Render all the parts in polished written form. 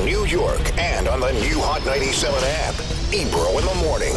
New York, and on the new Hot 97 app. Ebro in the morning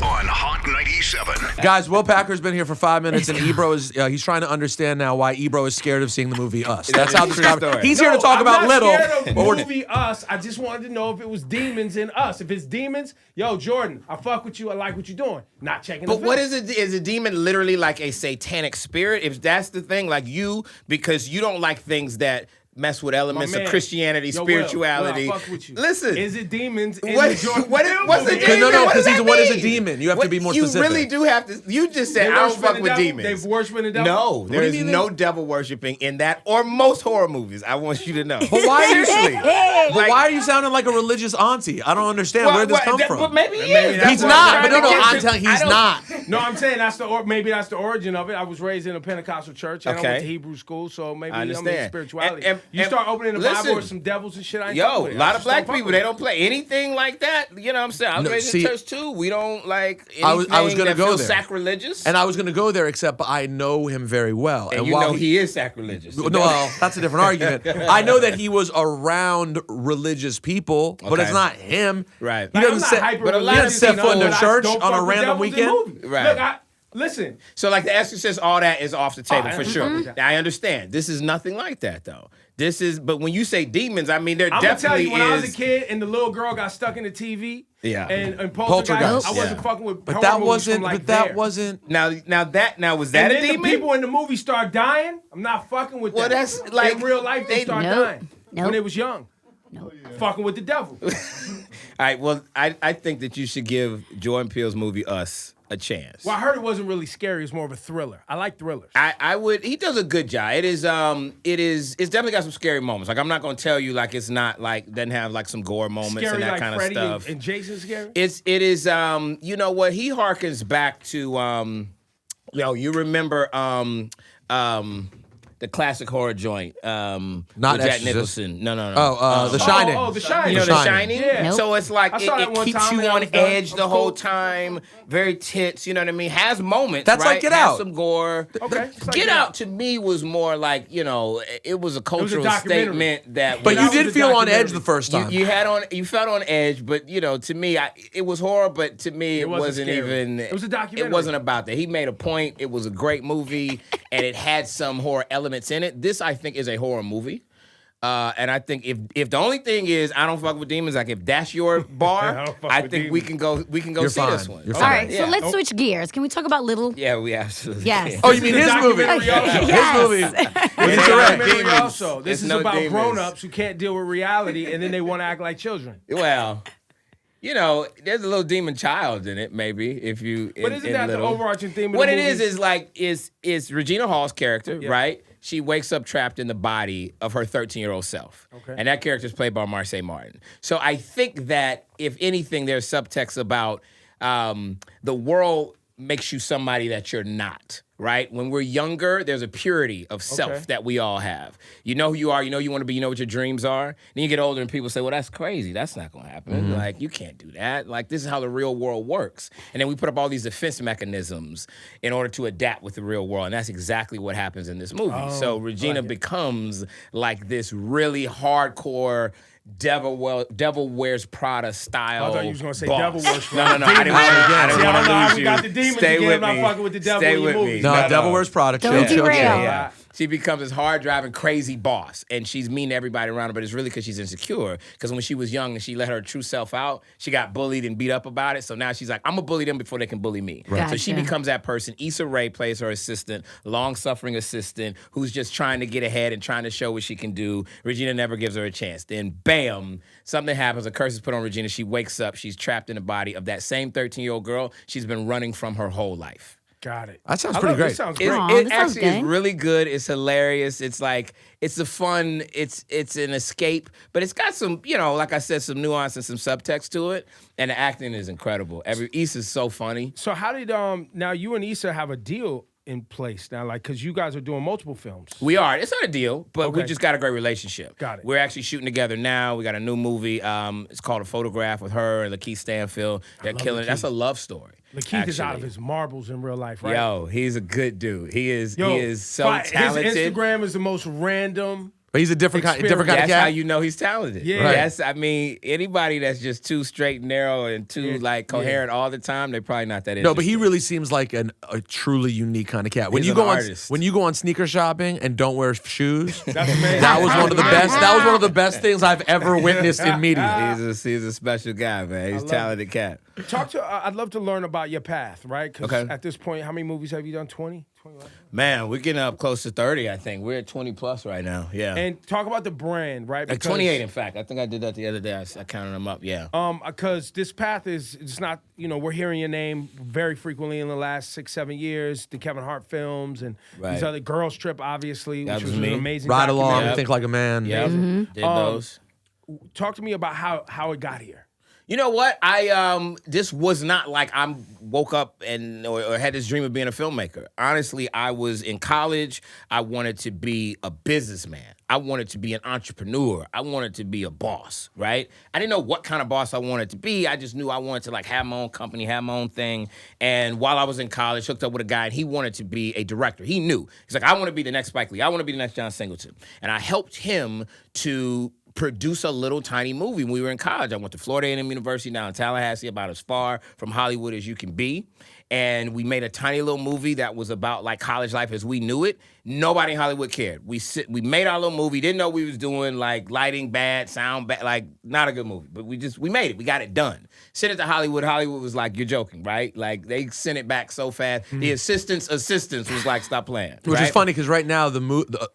on Hot 97. Guys, Will Packer's been here for 5 minutes, and Ebro is he's trying to understand now why Ebro is scared of seeing the movie Us. That's how this guy. He's here to talk about Little. I'm not scared of the movie Us. I just wanted to know if it was demons in Us. If it's demons, yo, Jordan, I fuck with you. I like what you're doing. Not checking. But what is it? Is a demon literally like a satanic spirit? If that's the thing, like you, because you don't like things that mess with elements of Christianity, spirituality. Will, I fuck with you. Listen, is it demons? What's a demon? No, because what is a demon? You have to be more specific. You really do have to. You just said I don't fuck with demons. They've worshiping the devil. No, there is no devil worshiping in that or most horror movies. I want you to know. But why seriously? But why are you sounding like a religious auntie? I don't understand. Where did this come from? But maybe he is. He's not. But no, I'm telling you, he's not. No, I'm saying maybe that's the origin of it. I was raised in a Pentecostal church. And I went to Hebrew school, so maybe I'm in spirituality. You start opening the Bible or some devils and shit. A lot of black people, they don't play anything like that. You know what I'm saying? I was raised in church too. We don't like anything I was gonna that go feels there. sacrilegious. And I was going to go there, except I know him very well. And you know he is sacrilegious. No, well, that's a different argument. I know that he was around religious people, but it's not him. Right. He doesn't set foot in the church on a random weekend. Right. Look, listen. So like the Exorcist, all that is off the table for sure. Mm-hmm. I understand. This is nothing like that though. But when you say demons, I mean, there definitely is. When I was a kid and the little girl got stuck in the TV, and Poltergeist, I wasn't fucking with. But that wasn't. Now was that a demon? And the people in the movie start dying. I'm not fucking with that. Well, that's like in real life they start dying when they was young. Fucking with the devil. All right. Well, I think that you should give Jordan Peele's movie Us a chance. Well, I heard it wasn't really scary. It's more of a thriller. I like thrillers. I would. He does a good job. It's definitely got some scary moments. Like I'm not gonna tell you like it's not like doesn't have like some gore moments scary, and that like kind Freddy of stuff. And Jason scary. It is. You know what? He harkens back to you remember the classic horror joint. Not Jack Nicholson. No. The Shining. The Shining. You know The Shining? Yeah. Nope. So it's like it keeps you on edge the whole cool. time. Very tense, you know what I mean? Has moments, That's right? like Get Has Out. some gore. Okay. Get Out to me was more like, it was a cultural statement that. But you did feel on edge the first time. You felt on edge, but to me, it was horror. But to me, it wasn't even. It was a documentary. It wasn't about that. He made a point. It was a great movie, and it had some horror elements in it. This, I think, is a horror movie. And I think if the only thing is I don't fuck with demons, like if that's your bar, I think we can go You're see fine. this one. You're All fine. right, so let's switch gears. Can we talk about Little? Yeah, we absolutely Yes. can. Oh, you mean his movie? Yes. His movie. It's Demons. also. This It's is no about demons. grown-ups who can't deal with reality and then they want to act like children. Well, there's a little demon child in it, maybe if you. But isn't that the overarching theme of what the it movie? is Regina Hall's character, right? She wakes up trapped in the body of her 13-year-old self. Okay. And that character is played by Marseille Martin. So I think that, if anything, there's subtext about the world makes you somebody that you're not, right? When we're younger, there's a purity of self that we all have. You know who you are, you know you want to be, you know what your dreams are. Then you get older and people say, well, that's crazy. That's not going to happen. Like, you can't do that. Like, this is how the real world works. And then we put up all these defense mechanisms in order to adapt with the real world. And that's exactly what happens in this movie. So Regina becomes like this really hardcore Devil Wears Prada style. I thought you was gonna say boss. Devil Wears Prada. No. I didn't want to lose you. Got the demons Stay again. with I'm me. not fucking with the devil Stay in your with movie. me. No, Devil Wears Prada. Don't Chill. derail. Yeah. She becomes this hard-driving, crazy boss, and she's mean to everybody around her, but it's really because she's insecure. Because when she was young and she let her true self out, she got bullied and beat up about it. So now she's like, I'm going to bully them before they can bully me. Right. So she Gotcha. becomes that person. Issa Rae plays her assistant, long-suffering assistant, who's just trying to get ahead and trying to show what she can do. Regina never gives her a chance. Then, bam, something happens. A curse is put on Regina. She wakes up. She's trapped in the body of that same 13-year-old girl she's been running from her whole life. Got it. That sounds pretty great. It sounds great. It that sounds actually is good. really good. It's hilarious. It's like, it's a fun, it's an escape, but it's got some, like I said, some nuance and some subtext to it. And the acting is incredible. Issa's so funny. So how did now you and Issa have a deal in place now, like, because you guys are doing multiple films? We are. It's not a deal, but we Okay. just got a great relationship. Got it. We're actually shooting together now. We got a new movie. It's called A Photograph with her and Lakeith Stanfield. They're killing it. That's a love story. Lakeith is out of actually. his marbles in real life, right? Yo, he's a good dude. He is so His talented. Instagram is the most random. But he's a different kind of cat. That's how you know he's talented. Yeah. Right. I mean, anybody that's just too straight and narrow and too coherent all the time, they're probably not that interesting. No, but he really seems like a truly unique kind of cat. When He's you an go artist. when you go on sneaker shopping and don't wear shoes, That's amazing. that was one of the best. That was one of the best things I've ever witnessed in media. He's a special guy, man. He's a talented cat. I'd love to learn about your path, right? Because at this point, how many movies have you done? 20? 21? Man, we're getting up close to 30, I think. We're at 20 plus right now. Yeah. And talk about the brand, right? Like 28, in fact. I think I did that the other day. I counted them up, yeah. Because this path it's not, we're hearing your name very frequently in the last 6-7 years. The Kevin Hart films and these other Girls Trip, obviously, which was an amazing Ride Along, documentary. Think Like a Man. Yeah, did those. Talk to me about how it got here. You know what? This was not like I woke up or had this dream of being a filmmaker. Honestly, I was in college. I wanted to be a businessman. I wanted to be an entrepreneur. I wanted to be a boss, right? I didn't know what kind of boss I wanted to be. I just knew I wanted to have my own company, have my own thing. And while I was in college, hooked up with a guy, and he wanted to be a director. He knew. He's like, I want to be the next Spike Lee. I want to be the next John Singleton. And I helped him to produce a little tiny movie when we were in college. I went to Florida A&M University down in Tallahassee, about as far from Hollywood as you can be. And we made a tiny little movie that was about college life as we knew it. Nobody in Hollywood cared. We made our little movie, didn't know we was doing lighting bad, sound bad, not a good movie. But we made it. We got it done. Sent it to Hollywood. Hollywood was like, you're joking, right? They sent it back so fast. The assistants was like, stop playing. Which is funny because right now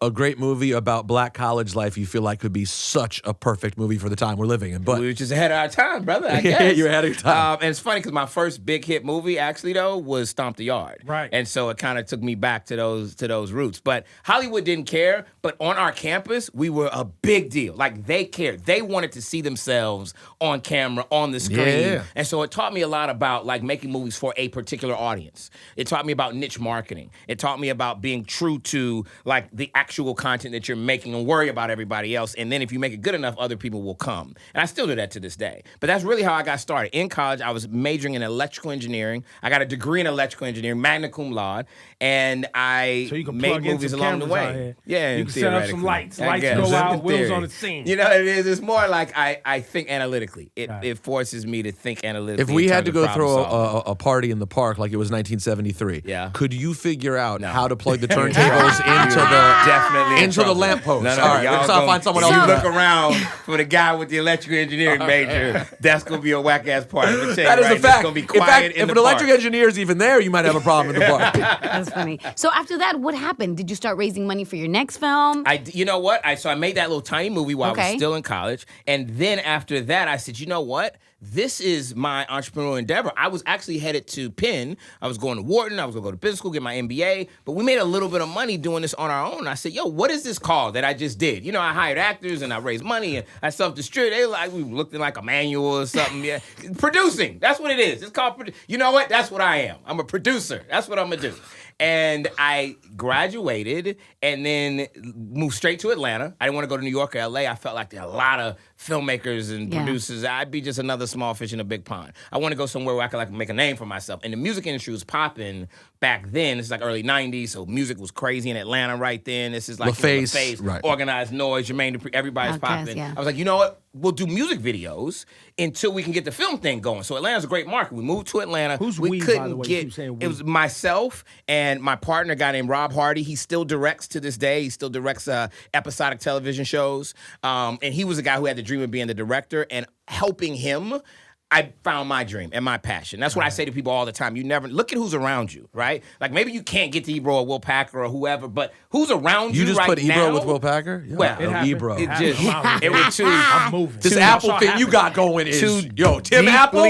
a great movie about black college life you feel like could be such a perfect movie for the time we're living in. But we were just ahead of our time, brother, I guess. You're ahead of your time. And it's funny because my first big hit movie, actually, though, was Stomp the Yard. Right. And so it kind of took me back to those roots. But Hollywood didn't care. But on our campus, we were a big deal. They cared. They wanted to see themselves on camera, on the screen. Yeah. And so it taught me a lot about making movies for a particular audience. It taught me about niche marketing. It taught me about being true to the actual content that you're making and worry about everybody else. And then if you make it good enough, other people will come. And I still do that to this day. But that's really how I got started. In college, I was majoring in electrical engineering. I got a degree in electrical engineering, magna cum laude, and I made movies along the way. Yeah, you can set up some lights. Lights go out, wheels on the scene. You know what it is? It's more like I think analytically. It forces me to think analytically. If we had to go throw a party in the park like it was 1973, could you figure out how to plug the turntables into the lamppost? No, all right, let's find someone else. You look around for the guy with the electrical engineering major. That's gonna be a whack ass party. That is a fact. It's gonna be quiet if an electric engineer is even there, you might have a problem in the park. That's funny. So after that, what happened? Did you start raising money for your next film? You know what? So I made that little tiny movie while I was still in college, and then after that, I said, you know what? This is my entrepreneurial endeavor. I was actually headed to Penn. I was going to Wharton. I was going to go to business school, get my MBA. But we made a little bit of money doing this on our own. I said, yo, what is this called that I just did? I hired actors and I raised money and I self-distributed. We looked like a manual or something. Yeah. Producing. That's what it is. It's called, you know what? That's what I am. I'm a producer. That's what I'm going to do. And I graduated and then moved straight to Atlanta. I didn't want to go to New York or LA. I felt like there are a lot of filmmakers and producers. I'd be just another small fish in a big pond. I want to go somewhere where I could make a name for myself. And the music industry was popping back then. It's early 90s, so music was crazy in Atlanta right then. This is LaFace, right. Organized Noise, Jermaine Dupri, everybody's popping. Yeah. I was like, you know what? We'll do music videos until we can get the film thing going. So Atlanta's a great market. We moved to Atlanta. Who's we? By the way? You keep saying we. It was myself and my partner, a guy named Rob Hardy. He still directs to this day. He still directs episodic television shows. And he was a guy who had the dream of being the director, and helping him, I found my dream and my passion. That's what I say to people all the time. You never look at who's around you, right? Maybe you can't get to Ebro or Will Packer or whoever, but who's around you right now? You just put Ebro with Will Packer? Yeah. Well, Ebro. It was too. I'm moving. This Apple thing you got going is Tim Apple.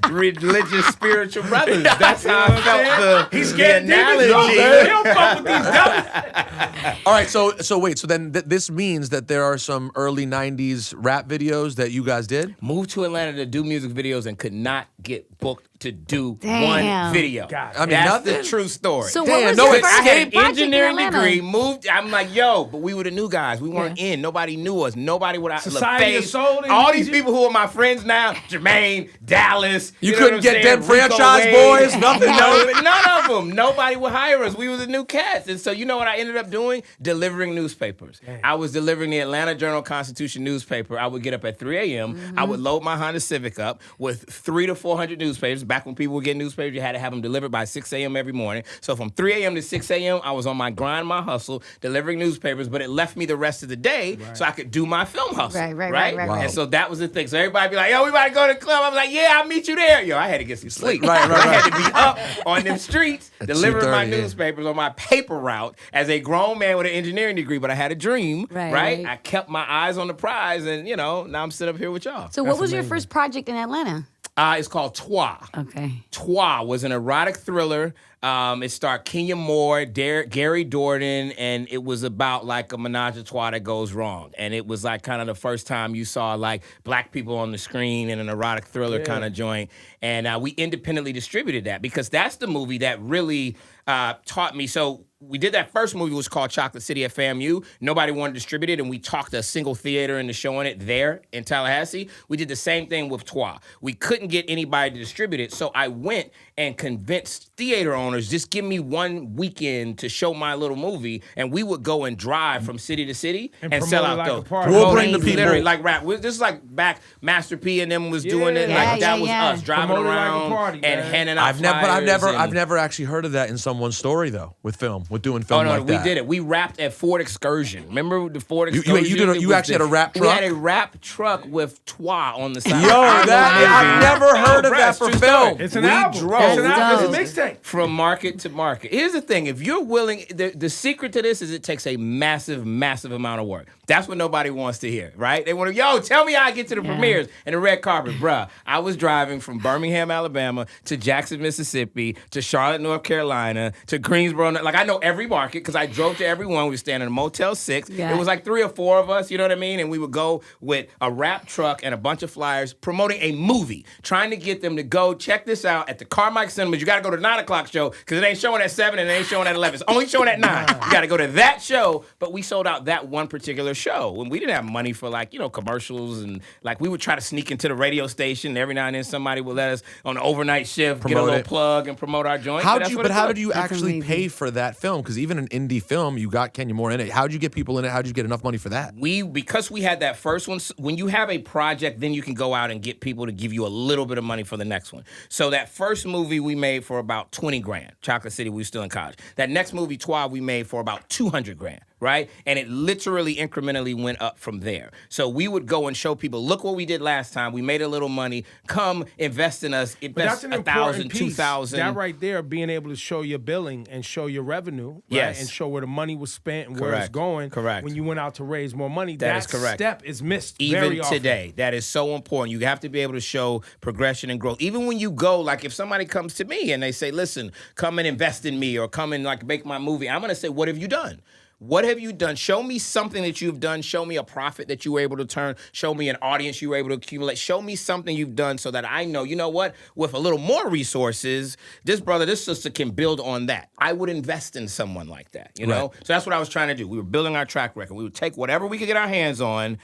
Religious spiritual brothers. That's how I felt He's the scared analogy. He don't fuck with these devils. All right, so wait, so then this means that there are some early 90s rap videos that you guys did? Moved to Atlanta to do music videos and could not get booked to do Damn. one video. God. I mean, That's nothing. the true story. So Damn, what was no your escape. first I had an project in engineering Atlanta? degree, moved. I'm like, yo, but we were the new guys. We weren't in. Nobody knew us. Nobody would. Society of Soul. All these people who are my friends now, Jermaine, Dallas. You know couldn't what I'm get saying? them Rico franchise Wade. boys? Nothing? No, none of them. Nobody would hire us. We were the new cats. And so you know what I ended up doing? Delivering newspapers. I was delivering the Atlanta Journal-Constitution newspaper. I would get up at 3 a.m. I would load my Honda Civic up with 300 to 400 newspapers. Back when people would get newspapers, you had to have them delivered by 6 a.m. every morning. So from 3 a.m. to 6 a.m., I was on my grind, my hustle, delivering newspapers, but it left me the rest of the day so I could do my film hustle. Right. Wow. And so that was the thing. So everybody be like, yo, we about to go to the club. I was like, yeah, I'll meet you there. Yo, I had to get some sleep. Right. I had to be up on them streets, At delivering my 2:30, yeah. newspapers on my paper route as a grown man with an engineering degree, but I had a dream, right? I kept my eyes on the prize, and, now I'm sitting up here with y'all. So what was your first project in Atlanta? It's called Toi. Okay. Toi was an erotic thriller. It starred Kenya Moore, Gary Dordan, and it was about like a menage a trois that goes wrong. And it was like kind of the first time you saw like black people on the screen in an erotic thriller kind of joint. And we independently distributed that because that's the movie that really taught me. So we did that first movie, was called Chocolate City at FAMU. Nobody wanted to distribute it, and we talked a single theater into showing it there in Tallahassee. We did the same thing with Toi. We couldn't get anybody to distribute it, so I went and convinced theater owners, just give me one weekend to show my little movie, and we would go and drive from city to city and sell out like those. a party. We'll bring the people. Literally like rap. This is like back Master P and them was doing it. Like that was us driving Promote it like a around party, and man. handing out I've never actually heard of that in someone's story though. With doing film like that. We did it. We rapped at Ford Excursion. Remember the Ford Excursion? You actually had a rap truck? We had a rap truck with Toi on the side. I've never heard of that for film. It's an We album. drove It's an album. It's a mixtape. from market to market. Here's the thing. If you're willing, the secret to this is it takes a massive, massive amount of work. That's what nobody wants to hear, right? They want to, tell me how I get to the premieres and the red carpet. Bruh, I was driving from Birmingham, Alabama to Jackson, Mississippi to Charlotte, North Carolina to Greensboro. Like, I know every market because I drove to every one. We were staying in a Motel 6. Yeah. It was like 3 or 4 of us, you know what I mean? And we would go with a rap truck and a bunch of flyers promoting a movie, trying to get them to go check this out at the Carmike Cinemas. You got to go to the 9 o'clock show because it ain't showing at 7 and it ain't showing at 11. It's only showing at 9. You got to go to that show. But we sold out that one particular show. And we didn't have money for commercials. And like we would try to sneak into the radio station. Every now and then somebody would let us on an overnight shift, get a little plug and promote our joint. How did you That's actually amazing. pay for that film? Because even an indie film, you got Kenya Moore in it. How'd you get people in it? How'd you get enough money for that? Because we had that first one, when you have a project, then you can go out and get people to give you a little bit of money for the next one. So that first movie we made for about 20 grand. Chocolate City, we were still in college. That next movie, Toi, we made for about 200 grand. Right? And it literally incrementally went up from there. So we would go and show people, look what we did last time. We made a little money. Come invest in us. Invest But that's an important $1,000, piece. $2,000. That right there, being able to show your billing and show your revenue, right? Yes. And show where the money was spent and where it's Correct. going. Correct. When you went out to raise more money, That is correct. step is missed Even very often. today, that is so important. You have to be able to show progression and growth. Even when you go, like if somebody comes to me and they say, listen, come and invest in me or come and like make my movie, I'm going to say, what have you done? What have you done? Show me something that you've done. Show me a profit that you were able to turn. Show me an audience you were able to accumulate. Show me something you've done so that I know, you know what? With a little more resources, this brother, this sister can build on that. I would invest in someone like that, you know? So that's what I was trying to do. We were building our track record. We would take whatever we could get our hands on,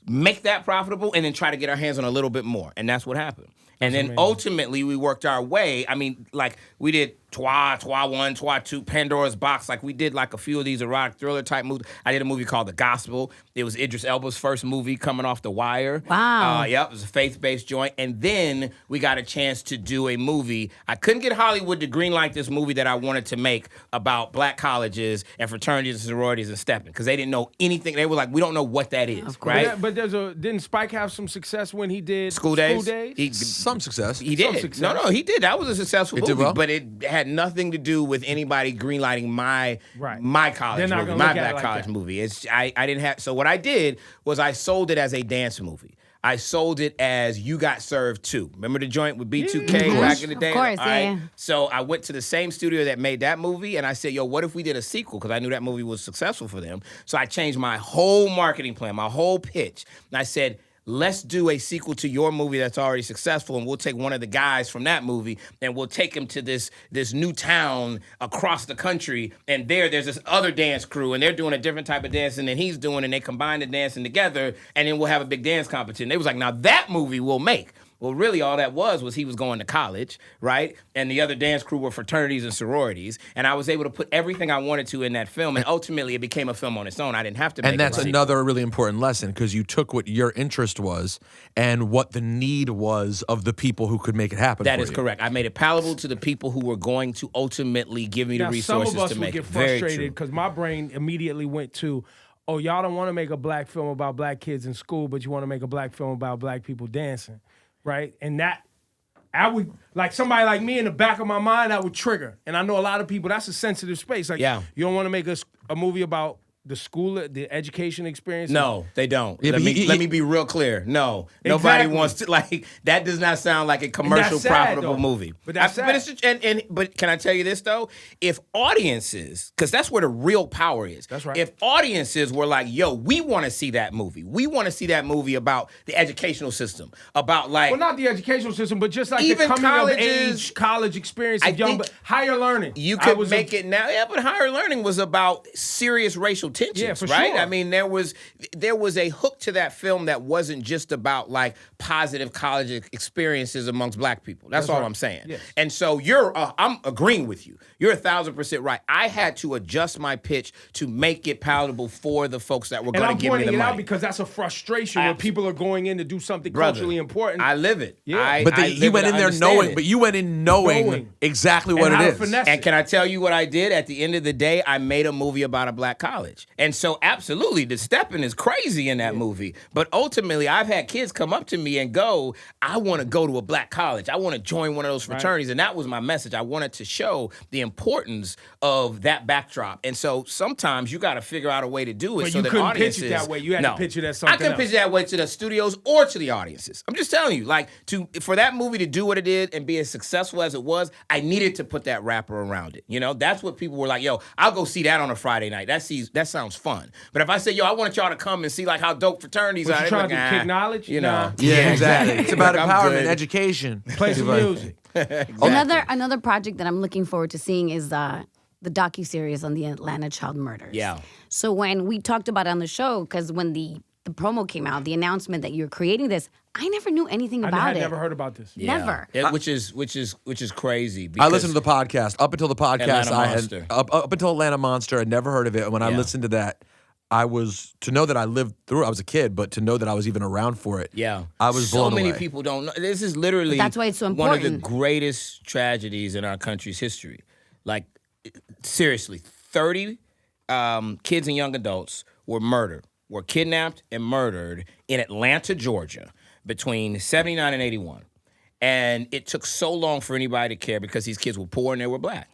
make that profitable, and then try to get our hands on a little bit more. And that's what happened. And then ultimately we worked our way. I mean, like we did Toi 1, Toi 2, Pandora's Box. Like we did like a few of these erotic thriller type movies. I did a movie called The Gospel. It was Idris Elba's first movie coming off The Wire. Wow. Yep, it was a faith-based joint. And then we got a chance to do a movie. I couldn't get Hollywood to greenlight this movie that I wanted to make about black colleges and fraternities and sororities and stepping because they didn't know anything. They were like, we don't know what that is, right? But didn't Spike have some success when he did School Days? Some success. He did. success. No, he did. That was a successful movie, well? but it had nothing to do with anybody greenlighting my college They're not movie, gonna my look at it black like college that. movie. I didn't have. So what I did was I sold it as a dance movie. I sold it as You Got Served Too. Remember the joint with B2K back in the day? Of course, All right. yeah. So I went to the same studio that made that movie, and I said, yo, what if we did a sequel? Because I knew that movie was successful for them. So I changed my whole marketing plan, my whole pitch. And I said, let's do a sequel to your movie that's already successful, and we'll take one of the guys from that movie and we'll take him to this new town across the country, and there's this other dance crew, and they're doing a different type of dancing than he's doing, and they combine the dancing together, and then we'll have a big dance competition. They was like, now that movie we'll make. Well, really, all that was he was going to college, right? And the other dance crew were fraternities and sororities. And I was able to put everything I wanted to in that film. And ultimately, it became a film on its own. I didn't have to make it. And that's another really important lesson, because you took what your interest was and what the need was of the people who could make it happen. That is correct. I made it palatable to the people who were going to ultimately give me the resources to make it. Some of us would get frustrated because my brain immediately went to, oh, y'all don't want to make a black film about black kids in school, but you want to make a black film about black people dancing. Right? And that, I would, like somebody like me in the back of my mind, I would trigger. And I know a lot of people, that's a sensitive space. Like, you don't want to make a movie about the school, the education experience? No, they don't. Yeah, let me be real clear. No, nobody wants to, like, that does not sound like a commercial, profitable movie. But that's sad. But can I tell you this, though? If audiences, because that's where the real power is. That's right. If audiences were like, yo, we want to see that movie. We want to see that movie about the educational system, about like. Well, not the educational system, but just like even the coming of age college experience of young, higher learning. You could make it now. Yeah, but higher learning was about serious racial tensions, right? Sure. I mean, there was a hook to that film that wasn't just about like positive college experiences amongst black people. That's all right. I'm saying. Yes. And so I'm agreeing with you. You're 1,000% right. I had to adjust my pitch to make it palatable for the folks that were going to give me the money. And I'm pointing it out because that's a frustration when people are going in to do something culturally important. I live it. Yeah. You went in there knowing, but you went in knowing exactly what it is. And can I tell you what I did? At the end of the day, I made a movie about a black college. And so absolutely, the stepping is crazy in that movie. But ultimately, I've had kids come up to me and go, I want to go to a black college. I want to join one of those fraternities. Right. And that was my message. I wanted to show the importance of that backdrop. And so sometimes you got to figure out a way to do it but so that audiences. Pitch it that way. You had to pitch it as something I can pitch it that way to the studios or to the audiences. I'm just telling you, like, for that movie to do what it did and be as successful as it was, I needed to put that wrapper around it. You know, that's what people were like, yo, I'll go see that on a Friday night. That sounds fun. But if I say, yo, I want y'all to come and see like how dope fraternities are. You trying to kick knowledge? You know. Yeah, exactly. It's about empowerment, education. Play some music. Exactly. Another project that I'm looking forward to seeing is the docuseries on the Atlanta child murders. Yeah. So when we talked about it on the show, because when the promo came out, the announcement that you're creating this, I never knew anything about it. I had never heard about this. Yeah. Never. Which is crazy. I listened to the podcast. Up until the podcast, Atlanta up until Atlanta Monster, I'd never heard of it. And when I listened to that, to know that I lived through it, I was a kid, but to know that I was even around for it, I was blown away. So many people don't know. This is literally That's why it's so one of important. the greatest tragedies in our country's history. Like, seriously, 30 kids and young adults were kidnapped and murdered in Atlanta, Georgia, between 79 and 81. And it took so long for anybody to care because these kids were poor and they were black.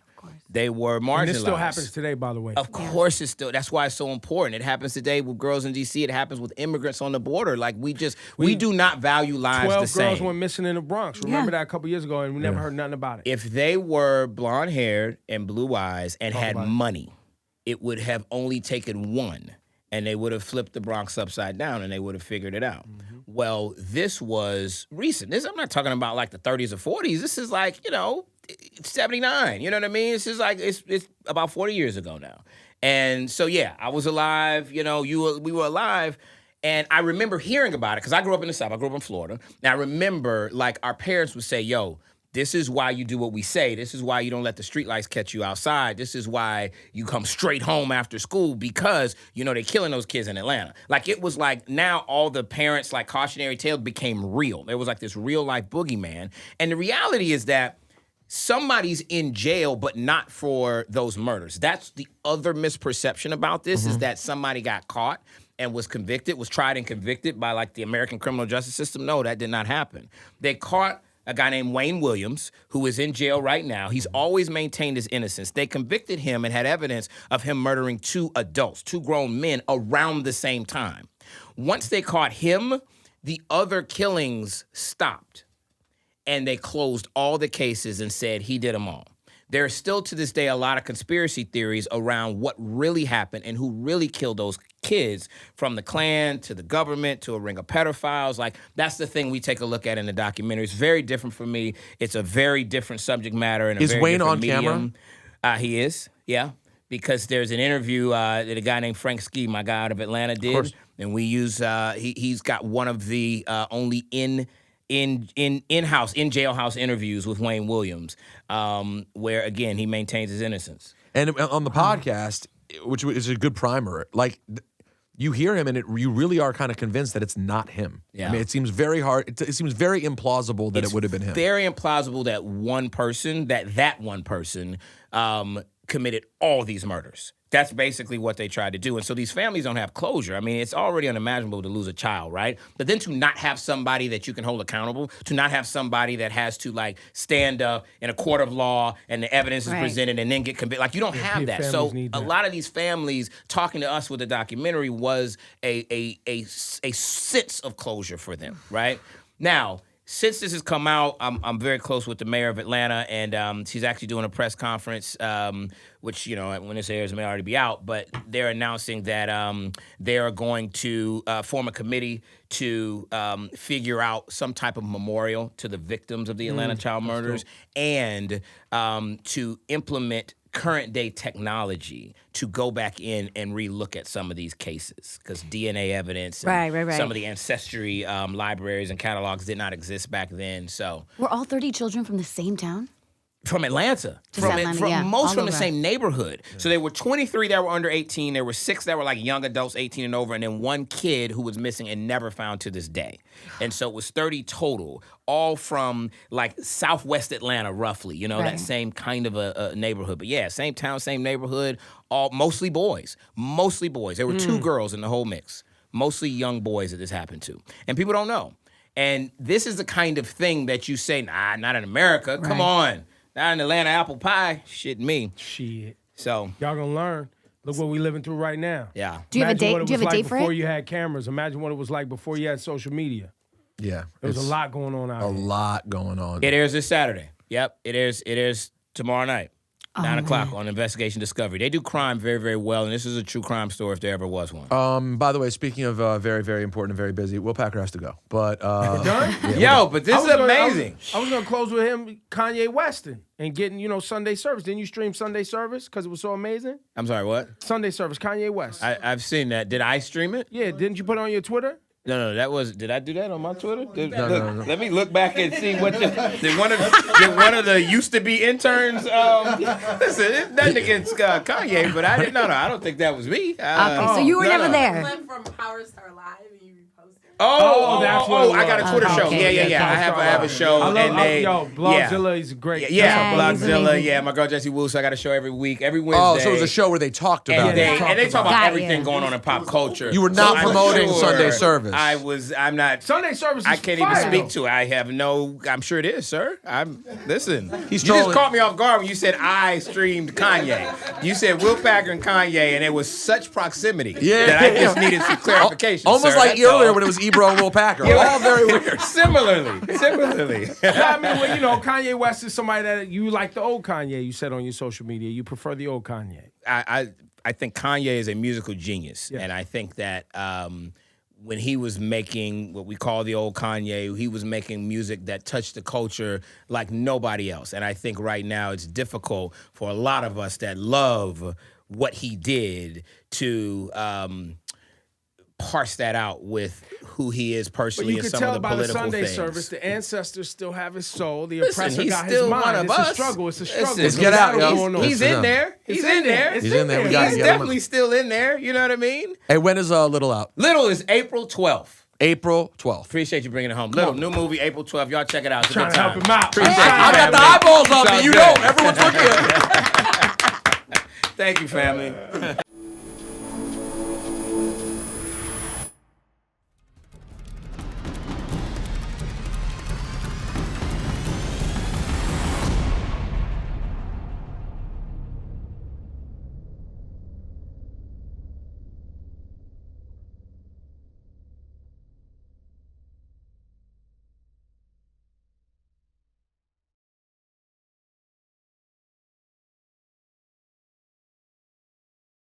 They were marginalized. And this still happens today, by the way. Of course it's still. That's why it's so important. It happens today with girls in D.C. It happens with immigrants on the border. Like, we do not value lives the same. 12 girls went missing in the Bronx. Remember that a couple years ago, and we never heard nothing about it. If they were blonde-haired and blue eyes and had money, it would have only taken one, and they would have flipped the Bronx upside down, and they would have figured it out. Mm-hmm. Well, this was recent. I'm not talking about like the 30s or 40s. This is like, 79. You know what I mean? This is like, it's about 40 years ago now. And so, I was alive. We were alive. And I remember hearing about it because I grew up in the South. I grew up in Florida. And I remember, like, our parents would say, yo, this is why you do what we say. This is why you don't let the streetlights catch you outside. This is why you come straight home after school because, they're killing those kids in Atlanta. Like, it was like now all the parents, like, cautionary tales became real. There was like this real life boogeyman. And the reality is that somebody's in jail, but not for those murders. That's the other misperception about this is that somebody got caught and was tried and convicted by like the American criminal justice system. No, that did not happen. They caught a guy named Wayne Williams, who is in jail right now. He's always maintained his innocence. They convicted him and had evidence of him murdering 2 adults, 2 grown men around the same time. Once they caught him, the other killings stopped. And they closed all the cases and said he did them all. There's still to this day a lot of conspiracy theories around what really happened and who really killed those kids, from the Klan to the government to a ring of pedophiles. Like, that's the thing we take a look at in the documentary. It's very different for me. It's a very different subject matter. And Is very Wayne different on medium. camera? He is, yeah. Because there's an interview that a guy named Frank Ski, my guy out of Atlanta, did. And we use, he's got one of the only in-house, in jailhouse interviews with Wayne Williams, where, again, he maintains his innocence. And on the podcast, which is a good primer, like, you hear him and you really are kind of convinced that it's not him. Yeah. I mean, it seems very hard. It seems very implausible that it would have been him. Very implausible that one person committed all these murders. That's basically what they tried to do. And so these families don't have closure. I mean, it's already unimaginable to lose a child, right? But then to not have somebody that you can hold accountable, to not have somebody that has to, like, stand up in a court of law and the evidence is presented and then get convicted. Like, you don't have that. So a lot of these families talking to us with the documentary was a sense of closure for them, right? Now, since this has come out, I'm very close with the mayor of Atlanta, and she's actually doing a press conference, which, you know, when this airs, it may already be out, but they're announcing that they are going to form a committee to figure out some type of memorial to the victims of the Atlanta child murders and to implement current day technology to go back in and relook at some of these cases, because DNA evidence and some of the ancestry libraries and catalogs did not exist back then. So were all 30 children from the same town? From Atlanta. Most from the same neighborhood. So there were 23 that were under 18. There were 6 that were like young adults, 18 and over, and then 1 kid who was missing and never found to this day. And so it was 30 total, all from like Southwest Atlanta, roughly, you know, that same kind of a neighborhood. But yeah, same town, same neighborhood, all mostly boys. Mostly boys. There were 2 girls in the whole mix. Mostly young boys that this happened to. And people don't know. And this is the kind of thing that you say, nah, not in America. Come on. Not in Atlanta, apple pie. Shit me. Shit. So y'all gonna learn. Look what we living through right now. Yeah. Do you have a date? Do you have a date for it? Before you had cameras. Imagine what it was like before you had social media. Yeah. There was a lot going on out here. A lot going on. It airs this Saturday. Yep. It airs tomorrow night. 9 o'clock on Investigation Discovery. They do crime very, very well, and this is a true crime story if there ever was one. By the way, speaking of very, very important and very busy, Will Packer has to go. But we're done? Yo, but this is amazing. I was gonna close with him, Kanye West, and getting, you know, Sunday service. Didn't you stream Sunday service because it was so amazing? I'm sorry, what? Sunday service, Kanye West. I've seen that. Did I stream it? Yeah, didn't you put it on your Twitter? No, did I do that on my Twitter? No. Let me look back and see what did one of the used to be interns. Listen, it's nothing against Kanye, but I don't think that was me. Okay, so you were never there. From Power Star Live and you reposted. I got a Twitter show. Okay. Yeah. I have a show. Blogzilla is great. Yeah, Yeah, Blogzilla. Yeah, my girl Jessie Wu. So I got a show every week, every Wednesday. Oh, so it was a show where they talked about it. And they talk about Got everything you. going on in pop culture. You were not promoting Sunday service. I'm not. Sunday service is I can't fire, even speak though. to it. I have no. I'm sure it is, sir. Listen. He's you just trolling. caught me off guard when you said I streamed Kanye. You said Will Packer and Kanye, and it was such proximity that I just needed some clarification. Almost sir. like That's earlier all. when it was Ebro and Will Packer. Yeah. All very weird. Similarly. I mean, well, you know, Kanye West is somebody that you like the old Kanye. You said on your social media you prefer the old Kanye. I think Kanye is a musical genius, Yeah. and I think that when he was making what we call the old Kanye, he was making music that touched the culture like nobody else. And I think right now it's difficult for a lot of us that love what he did to parse that out with who he is But personally you and could some of tell the by the political Sunday things. service, the ancestors still have his soul. The Listen, oppressor he's got still his mind. one of It's us. a struggle. It's a struggle. Listen, There's a get out, battle yo. going on. He's in there. He's in there. It's He's in there. We gotta He's get him. definitely still in there. You know what I mean? Hey, when is Little out? Little is April 12th. April 12th. Appreciate you bringing it home. Little, new movie, April 12th. Y'all check it out. It's a Trying good to help time. him out. Appreciate I you, got the family. eyeballs on Sounds me. You good. know, everyone's looking at me. Thank you, family.